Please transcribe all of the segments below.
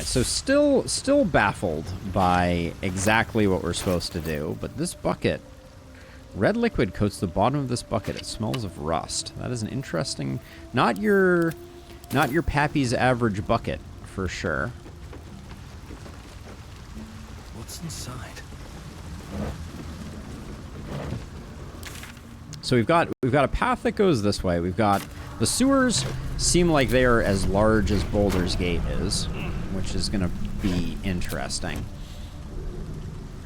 Alright, so still baffled by exactly what we're supposed to do, but this bucket, red liquid coats the bottom of this bucket. It smells of rust. That is an interesting, not your Pappy's average bucket, for sure. What's inside? So we've got a path that goes this way. We've got the sewers seem like they are as large as Baldur's Gate is, which is going to be interesting.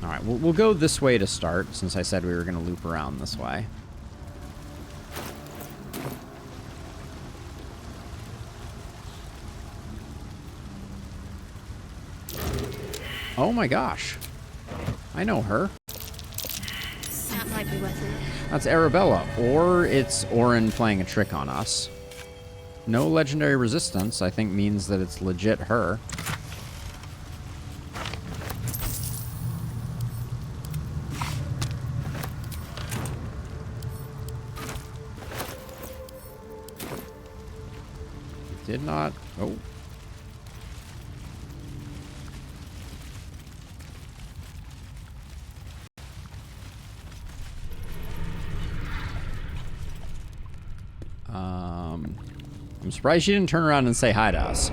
All right, we'll go this way to start, since I said we were going to loop around this way. Oh my gosh. I know her. That might be worth it. That's Arabella, or it's Orin playing a trick on us. No legendary resistance, I think, means that it's legit her. Did not... Oh. I'm surprised she didn't turn around and say hi to us.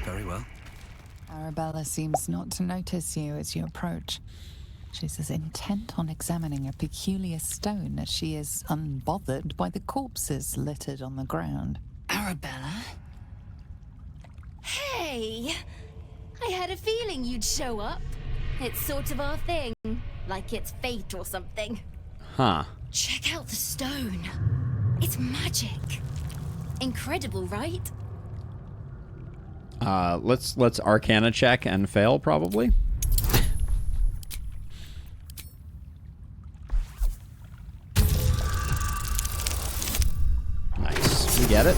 Very well. Arabella seems not to notice you as you approach. She's as intent on examining a peculiar stone as she is unbothered by the corpses littered on the ground. Arabella? Hey! I had a feeling you'd show up. It's sort of our thing. Like it's fate or something. Huh. Check out the stone. It's magic. Incredible, right? Let's Arcana check and fail, probably. Nice. We get it.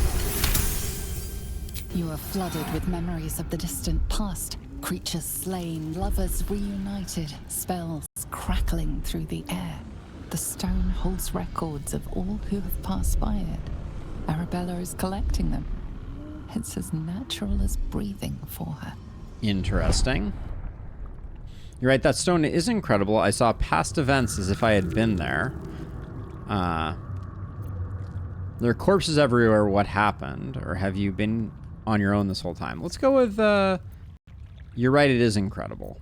You are flooded with memories of the distant past. Creatures slain, lovers reunited, spells crackling through the air. The stone holds records of all who have passed by it. Arabella is collecting them. It's as natural as breathing for her. Interesting. You're right, that stone is incredible. I saw past events as if I had been there. There are corpses everywhere. What happened? Or have you been on your own this whole time? Let's go with, you're right, it is incredible.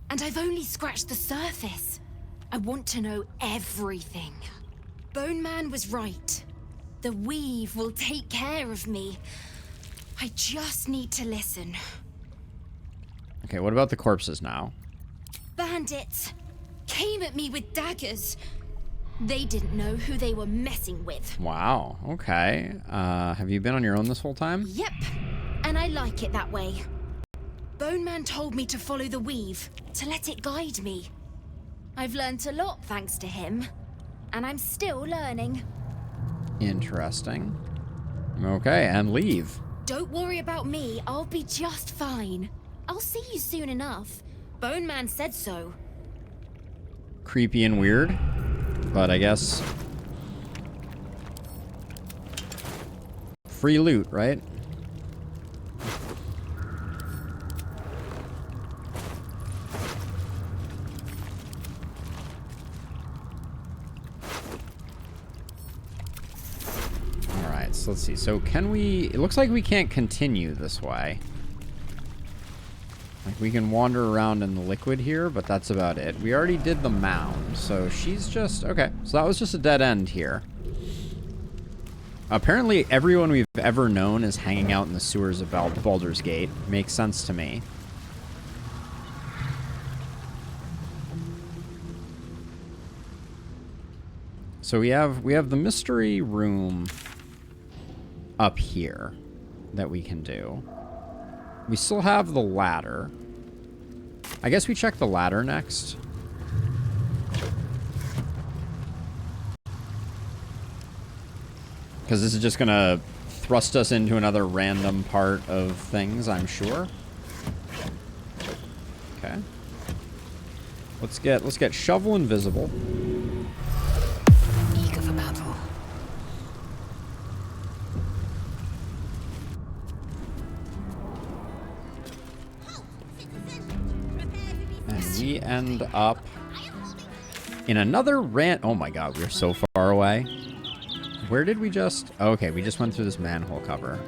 And I've only scratched the surface. I want to know everything. Bone Man was right. The weave will take care of me. I just need to listen. Okay, what about the corpses now? Bandits came at me with daggers. They didn't know who they were messing with. Wow, okay. Have you been on your own this whole time? Yep, and I like it that way. Bone Man told me to follow the weave, to let it guide me. I've learned a lot thanks to him, and I'm still learning. Interesting. Okay, and leave. Don't worry about me, I'll be just fine. I'll see you soon enough. Bone Man said so. Creepy and weird, but I guess... free loot, right? Let's see. So can we... It looks like we can't continue this way. Like, we can wander around in the liquid here, but that's about it. We already did the mound, so she's just... Okay, so that was just a dead end here. Apparently, everyone we've ever known is hanging out in the sewers of Baldur's Gate. Makes sense to me. So we have the mystery room up here that we can do. We still have the ladder. I guess we check the ladder next. Because this is just gonna thrust us into another random part of things, I'm sure. Okay. Let's get Shovel Invisible. Eager for battle. end up in another Oh my god, we're so far away. Where did we just... Okay, we just went through this manhole cover.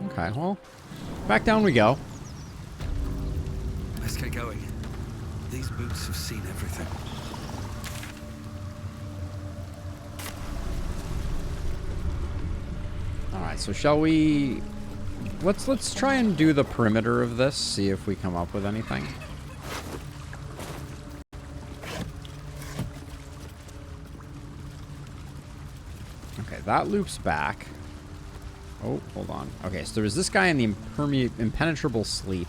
Okay, well, back down we go. Let's get going. These boots have seen everything. Alright, so shall we... Let's try and do the perimeter of this, see if we come up with anything. Okay, that loops back. Oh, hold on. Okay, so there was this guy in the impenetrable sleep.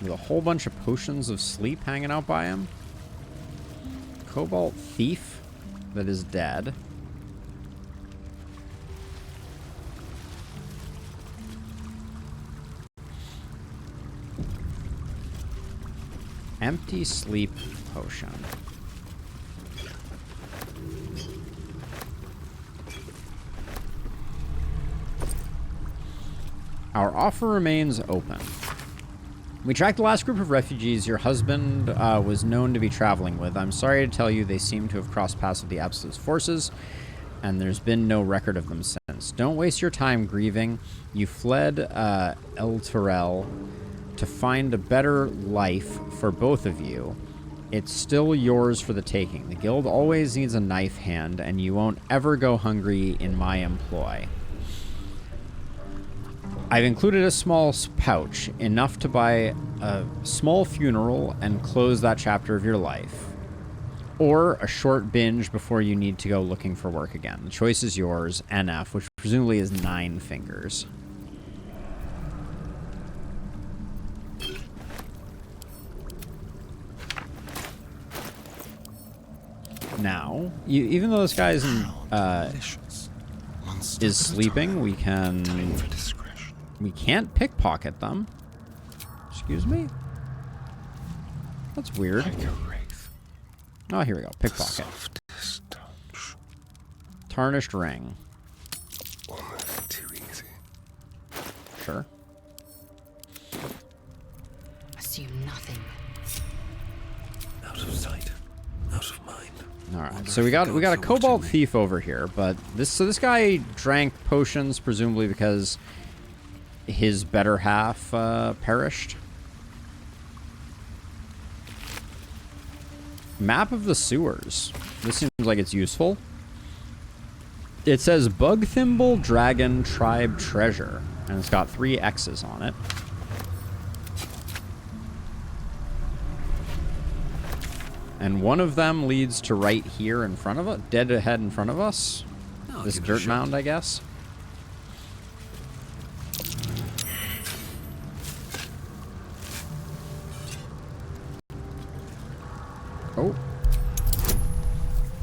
With a whole bunch of potions of sleep hanging out by him. Cobalt thief that is dead. Empty sleep potion. Our offer remains open. We tracked the last group of refugees your husband was known to be traveling with. I'm sorry to tell you they seem to have crossed paths with the Absolute's forces, and there's been no record of them since. Don't waste your time grieving. You fled El Terrell to find a better life for both of you. It's still yours for the taking. The guild always needs a knife hand, and you won't ever go hungry in my employ. I've included a small pouch, enough to buy a small funeral and close that chapter of your life. Or a short binge before you need to go looking for work again. The choice is yours, NF, which presumably is 9 fingers. Now, even though this guy is sleeping, we can't pickpocket them. Excuse me? That's weird. Oh, here we go. Pickpocket. Tarnished ring. Almost too easy. Sure. Assume nothing. Out of sight, out of mind. All right. So we got a cobalt thief over here, but this guy drank potions presumably because his better half perished. Map of the sewers. This seems like it's useful. It says Bug Thimble Dragon Tribe Treasure, and it's got 3 X's on it. And one of them leads to right here in front of us, dead ahead in front of us. This dirt mound, I guess. Oh,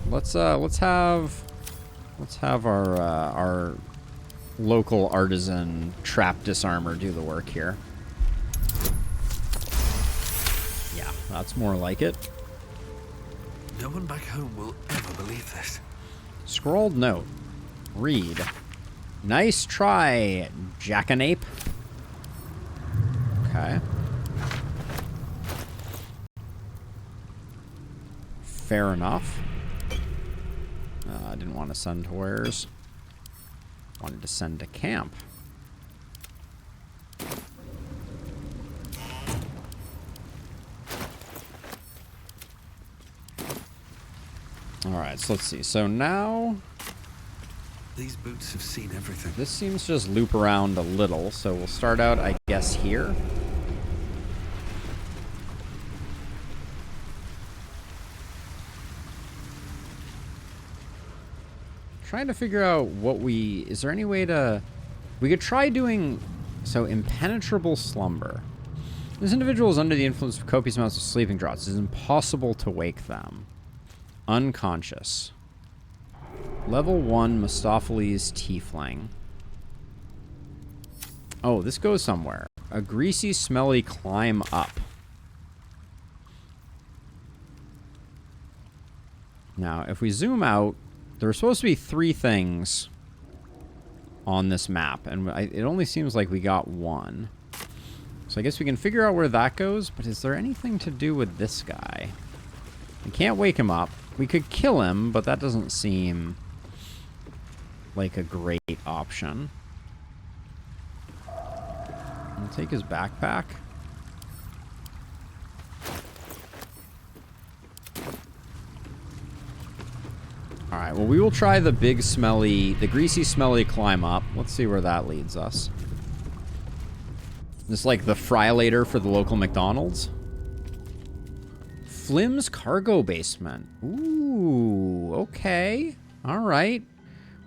let's have our local artisan trap disarmer do the work here. Yeah, that's more like it. No one back home will ever believe this. Scrawled note. Read. Nice try, jackanape. Okay. Fair enough. I didn't want to send to wares. Wanted to send to camp. Alright, so let's see. So now... These boots have seen everything. This seems to just loop around a little, so we'll start out, I guess, here. Trying to figure out what is there any way to... We could try doing... So, impenetrable slumber. This individual is under the influence of copious amounts of sleeping draughts. It is impossible to wake them. Unconscious. Level 1 Mistopheles Tiefling. Oh, this goes somewhere. A greasy, smelly climb up. Now, if we zoom out, there are supposed to be 3 things on this map, and it only seems like we got one. So I guess we can figure out where that goes, but is there anything to do with this guy? We can't wake him up. We could kill him, but that doesn't seem like a great option. I'll take his backpack. Alright, well, we will try the big smelly, the greasy smelly climb up. Let's see where that leads us. This is like the frylator for the local McDonald's. Flim's cargo basement. Ooh, okay. Alright.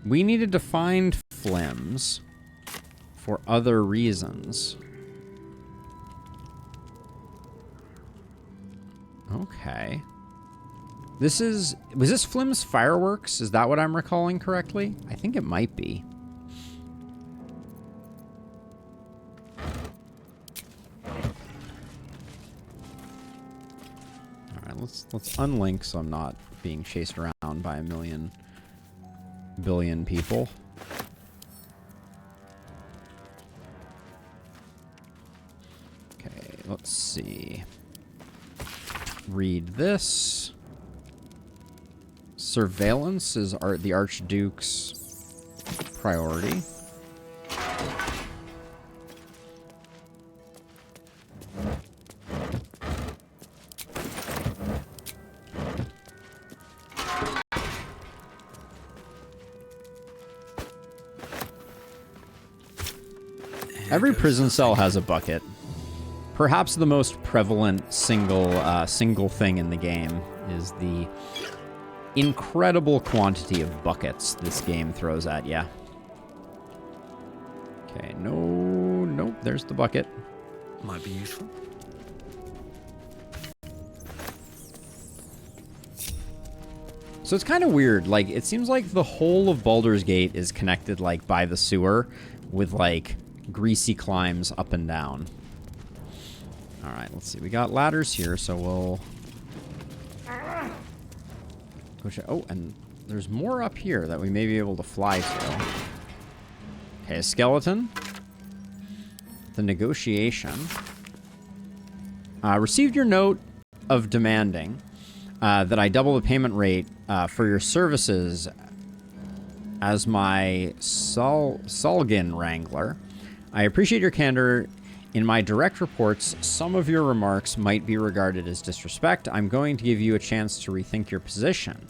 We needed to find Flim's for other reasons. Okay. Was this Flim's fireworks? Is that what I'm recalling correctly? I think it might be. Alright, let's unlink so I'm not being chased around by a billion people. Okay, let's see. Read this. Surveillance is the Archduke's priority. Every prison cell has a bucket. Perhaps the most prevalent single thing in the game is the incredible quantity of buckets this game throws at you. Okay, nope, there's the bucket. Might be useful. So it's kind of weird. Like, it seems like the whole of Baldur's Gate is connected, like, by the sewer with, like, greasy climbs up and down. Alright, let's see. We got ladders here, so we'll go check. Oh, and there's more up here that we may be able to fly to. Okay, a skeleton. The negotiation. Received your note of demanding that I double the payment rate for your services as my Salgin Wrangler. I appreciate your candor. In my direct reports, some of your remarks might be regarded as disrespect. I'm going to give you a chance to rethink your position.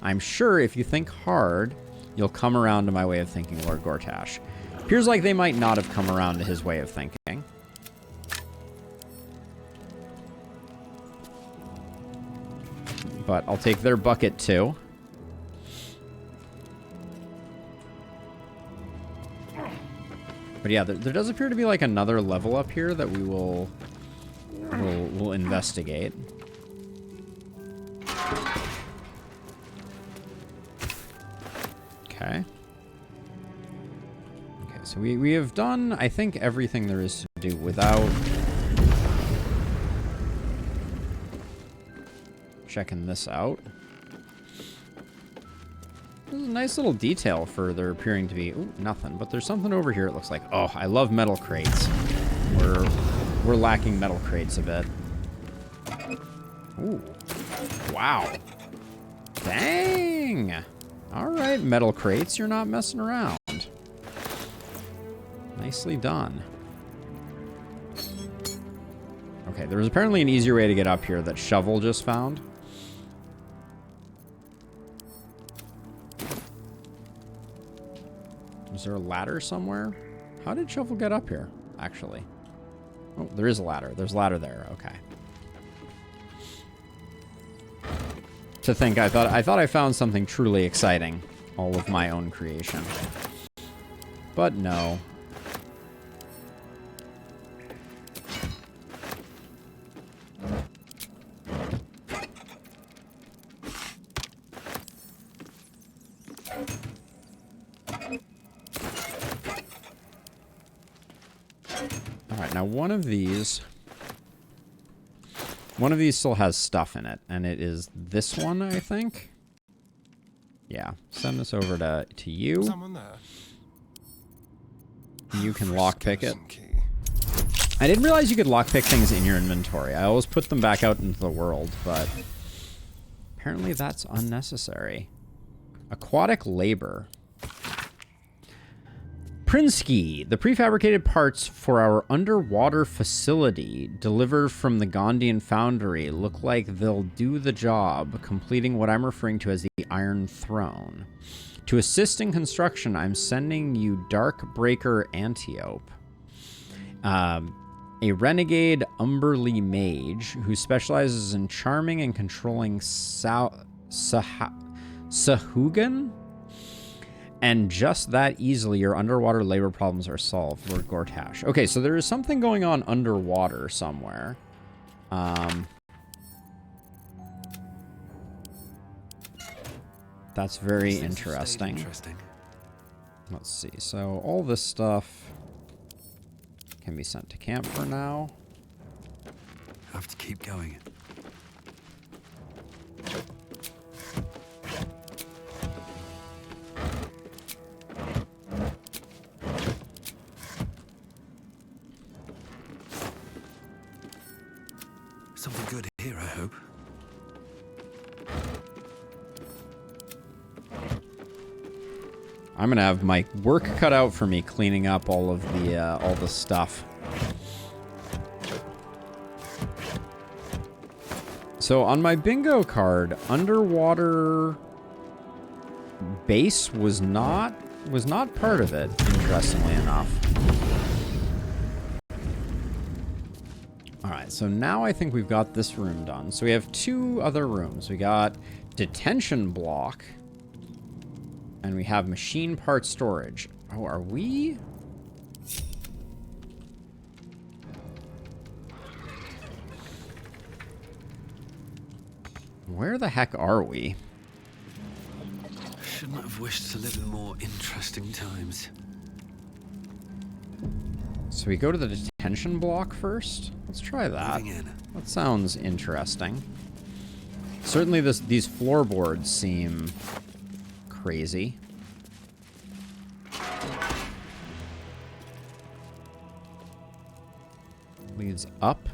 I'm sure if you think hard, you'll come around to my way of thinking, Lord Gortash. Appears like they might not have come around to his way of thinking. But I'll take their bucket too. But yeah, there does appear to be like another level up here that we will investigate. Okay. Okay, so we have done, I think, everything there is to do without checking this out. This is a nice little detail for there appearing to be... Ooh, nothing. But there's something over here it looks like. Oh, I love metal crates. We're lacking metal crates a bit. Ooh. Wow. Dang! Alright, metal crates, you're not messing around. Nicely done. Okay, there was apparently an easier way to get up here that Shovel just found. Is there a ladder somewhere? How did Shovel get up here, actually? Oh, there is a ladder. There's a ladder there. Okay. To think, I thought I found something truly exciting. All of my own creation. But no. Alright, now one of these still has stuff in it, and it is this one, I think. Yeah, send this over to you. Someone there. You can lockpick it. Skeleton key. I didn't realize you could lockpick things in your inventory. I always put them back out into the world, but apparently that's unnecessary. Aquatic labor. Prinsky, the prefabricated parts for our underwater facility delivered from the Gondian foundry look like they'll do the job, completing what I'm referring to as the Iron Throne. To assist in construction, I'm sending you Darkbreaker Antiope, a renegade Umberly mage who specializes in charming and controlling Sahugan. And just that easily, your underwater labor problems are solved, Lord Gortash. Okay, so there is something going on underwater somewhere. That's very interesting. Let's see. So all this stuff can be sent to camp for now. Have to keep going. Something good here, I hope. I'm gonna have my work cut out for me cleaning up all the stuff. So on my bingo card, underwater base was not part of it, interestingly enough. Alright, so now I think we've got this room done. So we have two other rooms. We got detention block, and we have machine part storage. Oh, are we? Where the heck are we? Shouldn't have wished to live in more interesting times. So we go to the detention block first? Let's try that. Moving in. That sounds interesting. Certainly these floorboards seem crazy. Leads up.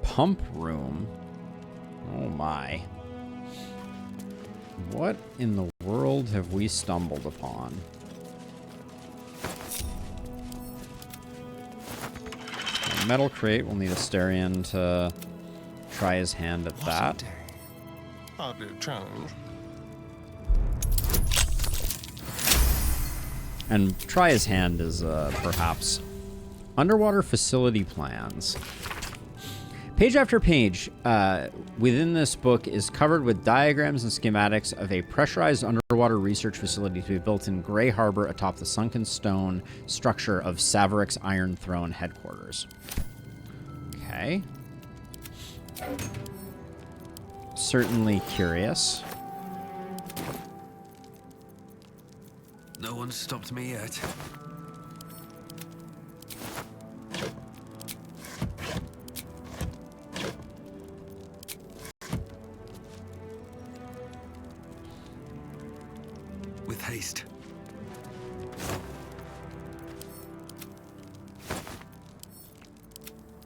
Pump room. Oh my. What in the world have we stumbled upon? A metal crate. We'll need Asterion to try his hand at that. Hardly a challenge. And try his hand is perhaps underwater facility plans. Page after page within this book is covered with diagrams and schematics of a pressurized underwater research facility to be built in Grey Harbor atop the sunken stone structure of Savaric's Iron Throne headquarters. Okay. Certainly curious. No one's stopped me yet. With haste.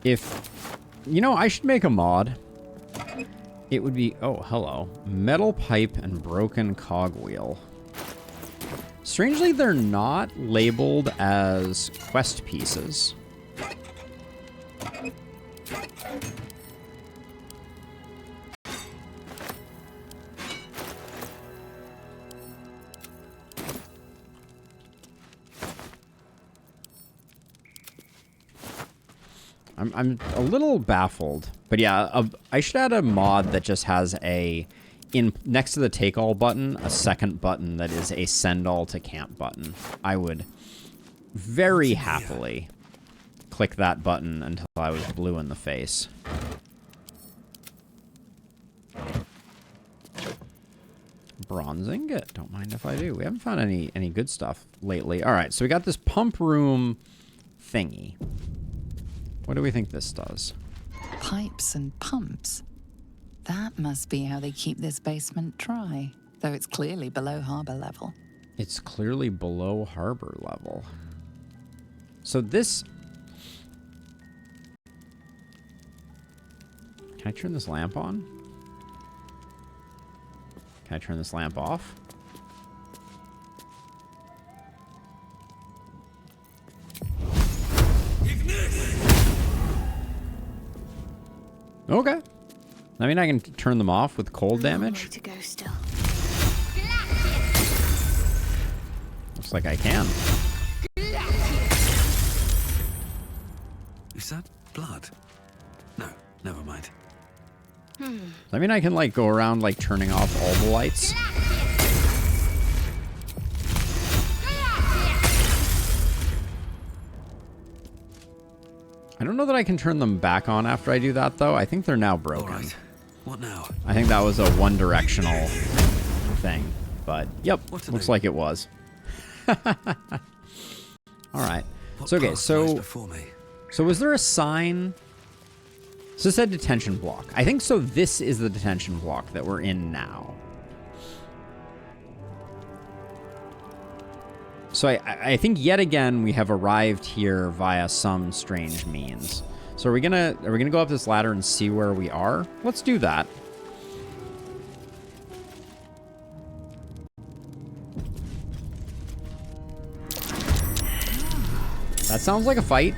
If, you know, I should make a mod. It would be, oh, hello. Metal pipe and broken cogwheel. Strangely, they're not labeled as quest pieces. I'm a little baffled, but yeah, I should add a mod that just has next to the take all button, a second button that is a send all to camp button. I would very happily click that button until I was blue in the face. Bronze ingot, don't mind if I do. We haven't found any good stuff lately. All right, so we got this pump room thingy. What do we think this does? Pipes and pumps. That must be how they keep this basement dry, though it's clearly below harbor level. It's clearly below harbor level. So this... Can I turn this lamp on? Can I turn this lamp off? Okay. I mean, I can turn them off with cold damage. Way to go still. Looks like I can. Is that blood? No, never mind. I mean, I can, like, go around, like, turning off all the lights. I don't know that I can turn them back on after I do that, though. I think they're now broken. All right. What now? I think that was a one-directional thing. But, yep, What's the looks name? like it was. All right. What So, okay, path lies so... before me? So was there a sign? So this said detention block. I think so this is the detention block that we're in now. So I think yet again we have arrived here via some strange means. So are we gonna go up this ladder and see where we are? Let's do that. That sounds like a fight.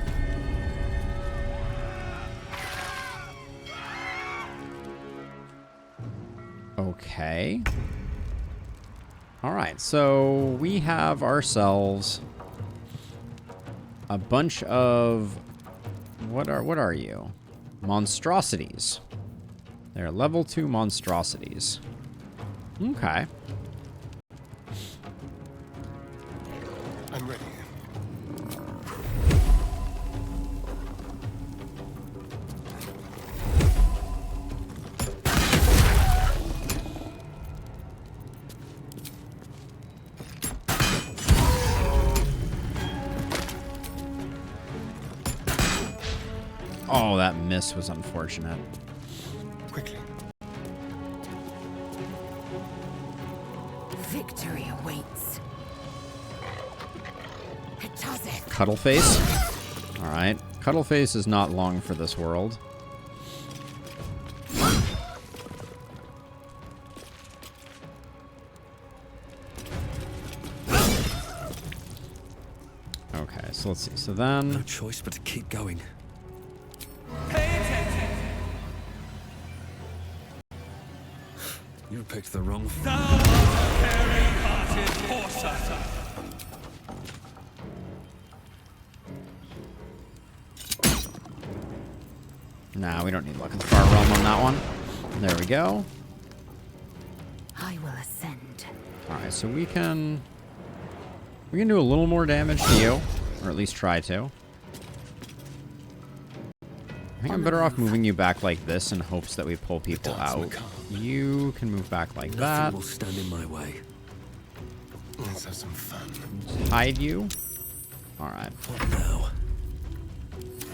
Okay. All right, so we have ourselves a bunch of what are you? Monstrosities. They're level 2 monstrosities. Okay. I'm ready. Oh, that miss was unfortunate. Quickly. Victory awaits. Cuddleface. All right. Cuddleface is not long for this world. Okay, so let's see. So No then... choice but to keep going. You picked the wrong. Nah, we don't need Luck in the Far Realm on that one. There we go. I will ascend. Alright, so we can do a little more damage to you. Or at least try to. I think I'm better off moving you back like this in hopes that we pull people out. You can move back like that. Nothing will stand in my way. Let's have some fun. Hide you. Alright. What now?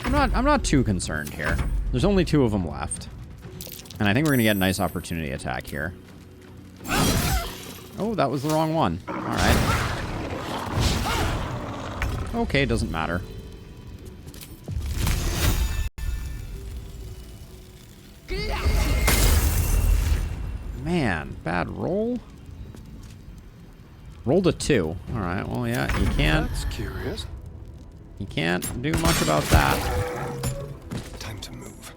I'm not too concerned here. There's only 2 of them left. And I think we're gonna get a nice opportunity attack here. Oh, that was the wrong one. Alright. Okay, doesn't matter. Man, bad roll. Rolled a 2. Alright, well yeah, you can't That's curious. do much about that. Time to move.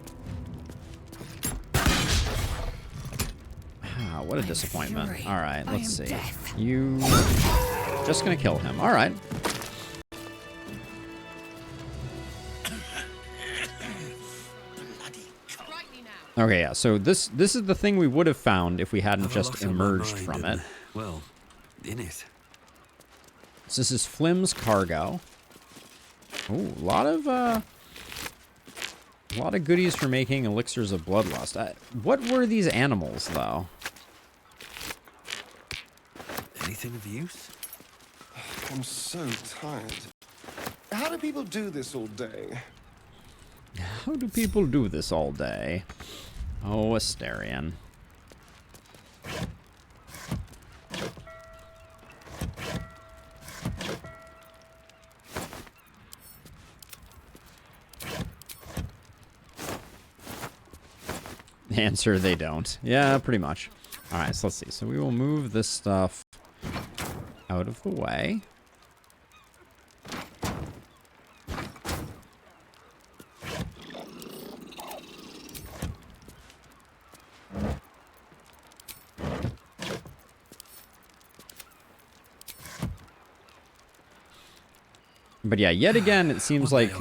Ah, what a disappointment. fury. Alright, I let's am see. death. You just gonna kill him. Alright. Okay, yeah, so this is the thing we would have found if we hadn't Have a just lot on my emerged mind from and, it. Well, in it. So this is Flim's cargo. Ooh, a lot of goodies for making elixirs of bloodlust. What were these animals, though? Anything of use? I'm so tired. How do people do this all day? How do people do this all day? Oh, Asterion. Answer, they don't. Yeah, pretty much. All right, so let's see. So we will move this stuff out of the way. But yeah, yet again, it seems like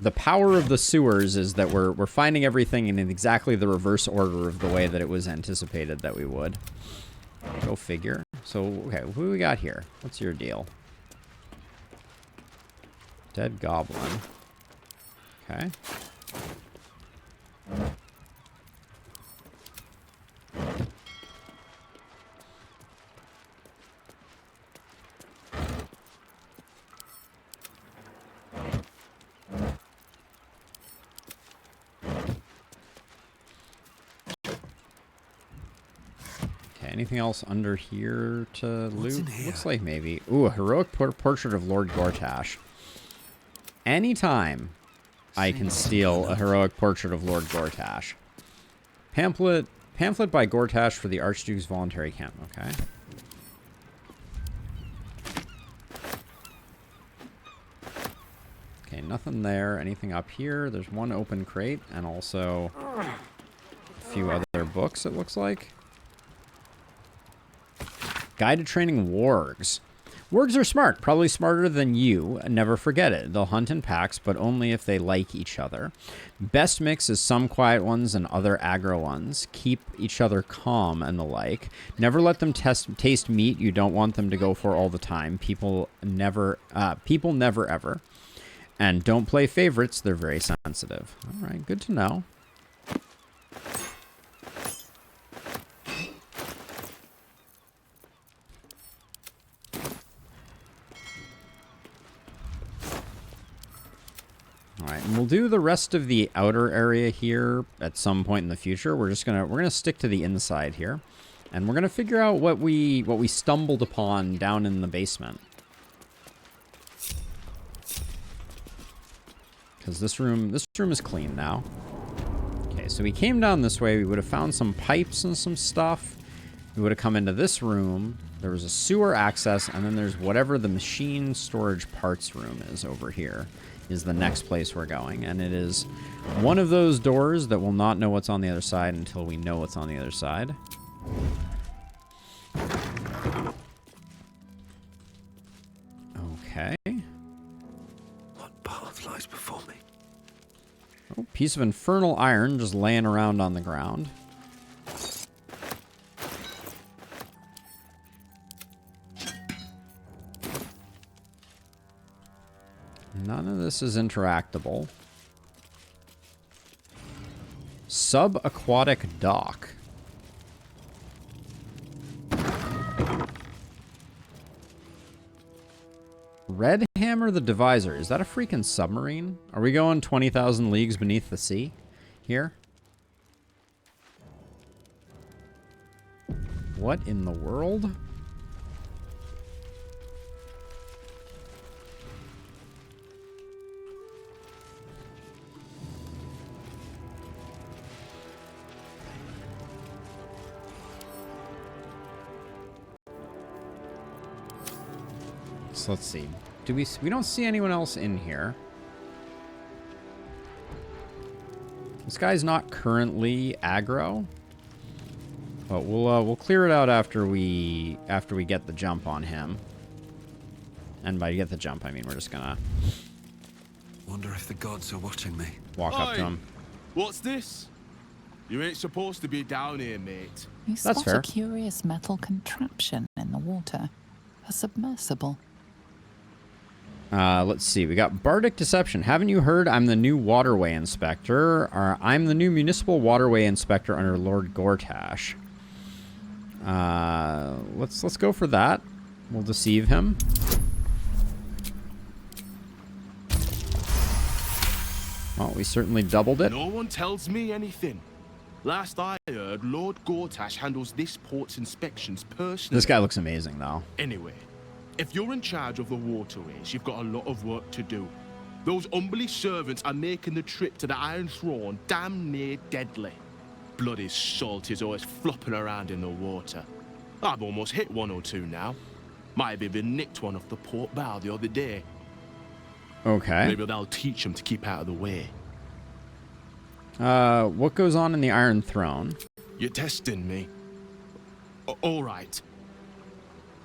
the power of the sewers is that we're finding everything in exactly the reverse order of the way that it was anticipated that we would. Go figure. So, okay, who do we got here? What's your deal? Dead goblin. Okay. Anything else under here to loot? Looks like maybe. Ooh, a heroic portrait of Lord Gortash. Anytime I can steal a heroic portrait of Lord Gortash. Pamphlet by Gortash for the Archduke's voluntary camp. Okay. Okay, nothing there. Anything up here? There's one open crate and also a few other books, it looks like. Guide to training wargs. Wargs are smart, probably smarter than you. Never forget it. They'll hunt in packs, but only if they like each other. Best mix is some quiet ones and other aggro ones. Keep each other calm and the like. Never let them taste meat you don't want them to go for all the time. People never ever. And don't play favorites. They're very sensitive. All right, good to know. Alright, and we'll do the rest of the outer area here at some point in the future. We're gonna stick to the inside here. And we're gonna figure out what we stumbled upon down in the basement. Because this room is clean now. Okay, so we came down this way, we would have found some pipes and some stuff. We would have come into this room. There was a sewer access, and then there's whatever the machine storage parts room is over here. Is the next place we're going, and it is one of those doors that will not know what's on the other side until we know what's on the other side. Okay. What path lies before me? Oh, piece of infernal iron just laying around on the ground. None of this is interactable. Subaquatic dock. Red Hammer the Divisor. Is that a freaking submarine? Are we going 20,000 leagues beneath the sea here? What in the world? So let's see. We don't see anyone else in here. This guy's not currently aggro, but we'll clear it out after we get the jump on him. And by get the jump, I mean we're just gonna Wonder if the gods are watching me. walk up to him. What's this? You ain't supposed to be down here, mate. You That's spot fair. a curious metal contraption in the water. A submersible. Let's see. We got Bardic Deception. Haven't you heard? I'm the new waterway inspector. Or I'm the new municipal waterway inspector under Lord Gortash. Let's go for that. We'll deceive him. Well, we certainly doubled it. No one tells me anything. Last I heard, Lord Gortash handles this port's inspections personally. This guy looks amazing, though. Anyway, if you're in charge of the waterways, you've got a lot of work to do. Those Obelisk servants are making the trip to the Iron Throne damn near deadly. bloody salt is always flopping around in the water. I've almost hit one or two now. Might have even nicked one off the port bow the other day. Okay. Maybe that'll teach them to keep out of the way. What goes on in the Iron Throne? You're testing me. All right.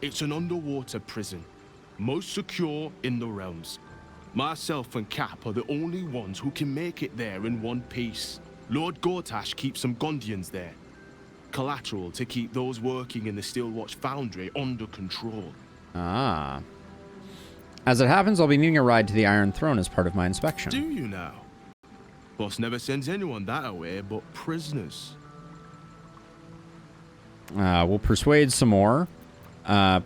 It's an underwater prison, most secure in the realms. Myself and Cap are the only ones who can make it there in one piece. Lord Gortash keeps some Gondians there. Collateral to keep those working in the Steelwatch Foundry under control. Ah. As it happens, I'll be needing a ride to the Iron Throne as part of my inspection. Do you now? Boss never sends anyone that away but prisoners. We'll persuade some more.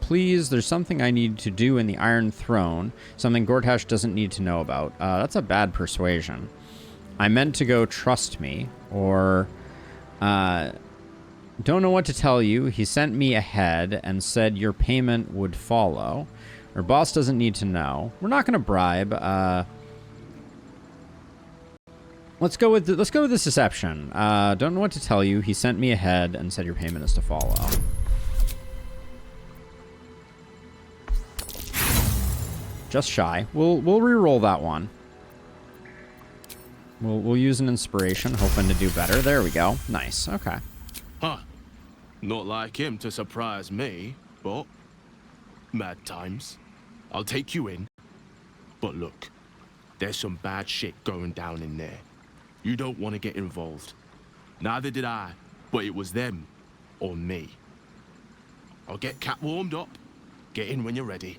Please, there's something I need to do in the Iron Throne. Something Gortash doesn't need to know about. That's a bad persuasion. I meant to go trust me, or... don't know what to tell you. He sent me ahead and said your payment would follow. Our boss doesn't need to know. We're not going to bribe. Let's go with this deception. Don't know what to tell you. He sent me ahead and said your payment is to follow. Just shy. We'll re-roll that one. We'll use an inspiration, hoping to do better. There we go. Nice. Okay. Huh. Not like him to surprise me, but mad times. I'll take you in. But look, there's some bad shit going down in there. You don't want to get involved. Neither did I, but it was them or me. I'll get Cat warmed up. Get in when you're ready.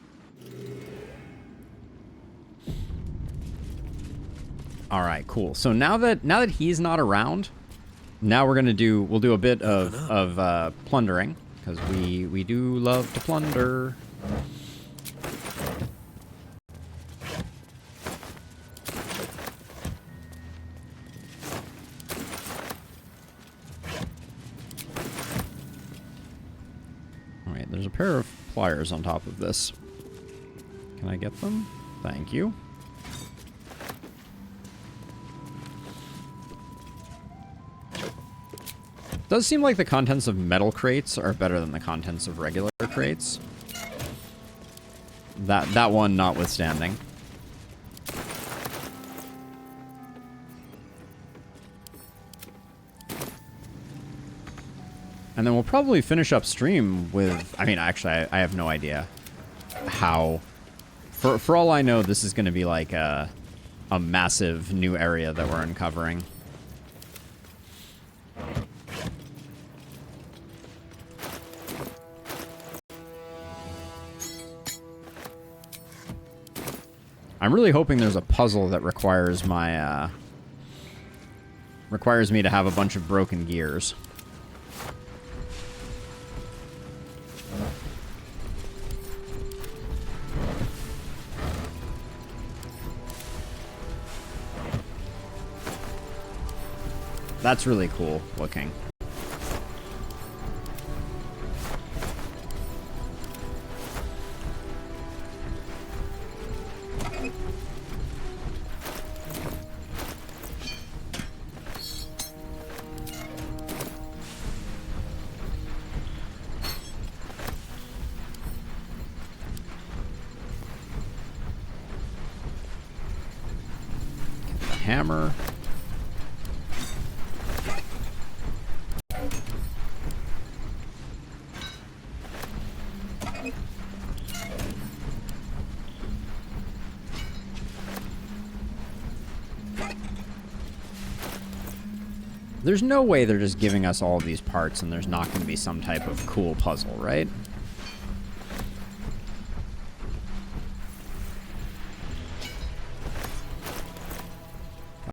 All right, cool. So now that he's not around, now we'll do a bit of plundering, because we do love to plunder. All right, there's a pair of pliers on top of this. Can I get them? Thank you. Does seem like the contents of metal crates are better than the contents of regular crates. That one notwithstanding. And then we'll probably finish up stream with... I mean, actually, I have no idea how... For all I know, this is going to be like a massive new area that we're uncovering. I'm really hoping there's a puzzle that requires my, requires me to have a bunch of broken gears. That's really cool looking. Hammer. There's no way they're just giving us all of these parts and there's not going to be some type of cool puzzle, right?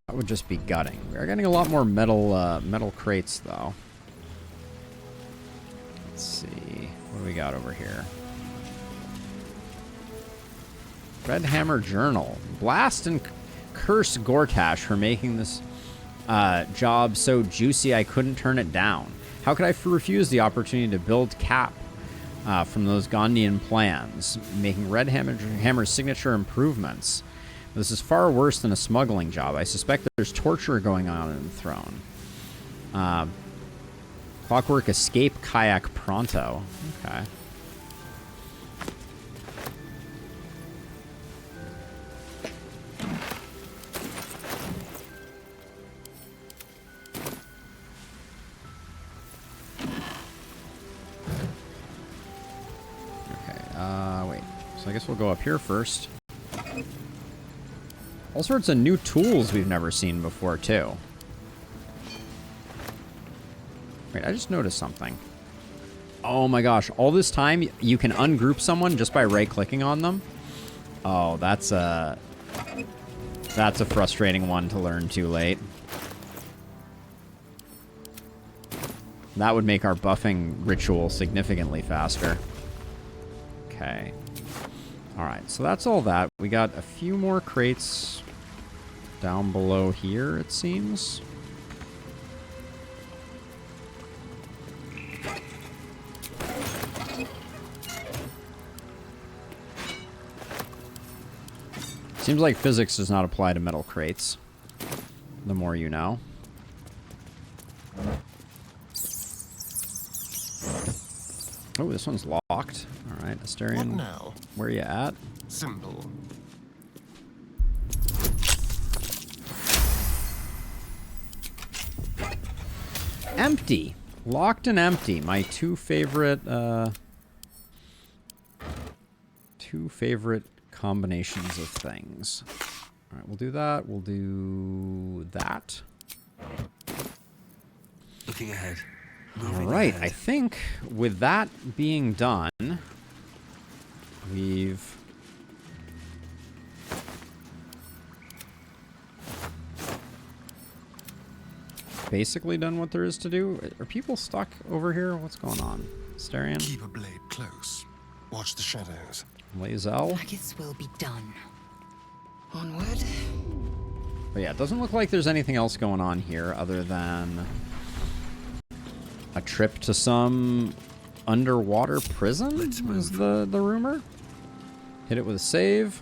That would just be gutting. We're getting a lot more metal crates, though. Let's see. What do we got over here? Red Hammer Journal. Blast and curse Gortash for making this job so juicy I couldn't turn it down. How could I refuse the opportunity to build Cap from those Gondian plans, making Red Hammer's signature improvements? This is far worse than a smuggling job. I suspect that there's torture going on in the throne. Clockwork escape kayak pronto. Okay. Wait. So I guess we'll go up here first. All sorts of new tools we've never seen before, too. Wait, I just noticed something. Oh my gosh, all this time you can ungroup someone just by right-clicking on them? Oh, that's a frustrating one to learn too late. That would make our buffing ritual significantly faster. Okay. Alright, so that's all that. We got a few more crates down below here, it seems. Seems like physics does not apply to metal crates. The more you know. Oh, this one's locked. All right, Asterion. What now? Where you at? Simple. Empty. Locked and empty. My two favorite combinations of things. All right, we'll do that. We'll do that. Looking ahead. All right, I think with that being done, we've basically done what there is to do. Are people stuck over here? What's going on? Asterion? Keep a blade close. Watch the shadows. Lae'zel? Haggis will be done. Onward. But yeah, it doesn't look like there's anything else going on here other than a trip to some underwater prison is the rumor. Hit it with a save.